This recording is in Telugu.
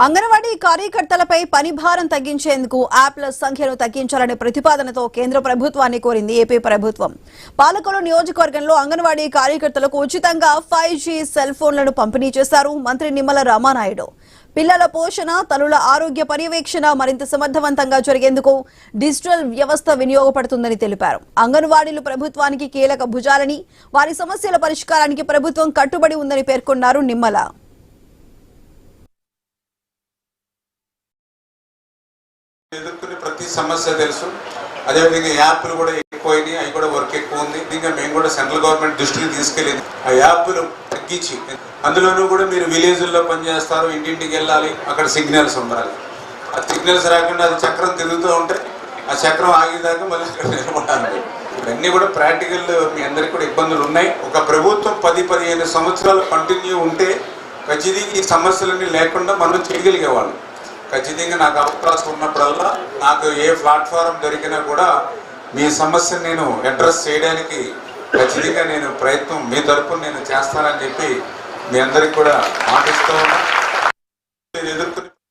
అంగన్వాడీ కార్యకర్తలపై పని భారం తగ్గించేందుకు యాప్ల సంఖ్యను తగ్గించాలనే ప్రతిపాదనతో కేంద్ర ప్రభుత్వాన్ని కోరింది ఏపీ ప్రభుత్వం. పాలకొల్లు నియోజకవర్గంలో అంగన్వాడీ కార్యకర్తలకు ఉచితంగా 5G సెల్ ఫోన్లను పంపిణీ చేశారు మంత్రి నిమ్మల రామానాయుడు. పిల్లల పోషణ, తల్లుల ఆరోగ్య పర్యవేక్షణ మరింత సమర్థవంతంగా జరిగేందుకు డిజిటల్ వ్యవస్థ వినియోగపడుతుందని తెలిపారు. అంగన్వాడీలు ప్రభుత్వానికి కీలక భుజాలని, వారి సమస్యల పరిష్కారానికి ప్రభుత్వం కట్టుబడి ఉందని పేర్కొన్నారు నిమ్మల. ఎదుర్కొనే ప్రతి సమస్య తెలుసు. అదేవిధంగా యాప్లు కూడా ఎక్కువైనాయి, అవి కూడా వర్క్ ఎక్కువ ఉంది. ఇంకా మేము కూడా సెంట్రల్ గవర్నమెంట్ దృష్టికి తీసుకెళ్ళింది ఆ యాప్లు తగ్గించి, అందులోనూ కూడా మీరు విలేజ్ల్లో పనిచేస్తారు, ఇంటింటికి వెళ్ళాలి, అక్కడ సిగ్నల్స్ ఉండాలి. ఆ సిగ్నల్స్ రాకుండా అది చక్రం తిరుగుతూ ఉంటే ఆ చక్రం ఆగేదాకా మళ్ళీ అక్కడ నిలబడాలి. ఇవన్నీ కూడా ప్రాక్టికల్ మీ అందరికీ కూడా ఇబ్బందులు ఉన్నాయి. ఒక ప్రభుత్వం 10-15 సంవత్సరాలు కంటిన్యూ ఉంటే ఖచ్చితంగా ఈ సమస్యలన్నీ లేకుండా మనం చేయగలిగేవాళ్ళం. ఖచ్చితంగా నాకు అవకాశం ఉన్నప్పుడల్లా నాకు ఏ ప్లాట్ఫారం దొరికినా కూడా మీ సమస్యను నేను అడ్రస్ చేయడానికి ఖచ్చితంగా నేను ప్రయత్నం మీ తరపున నేను చేస్తానని చెప్పి మీ అందరికి కూడా మాటిస్తూ ఉన్నా.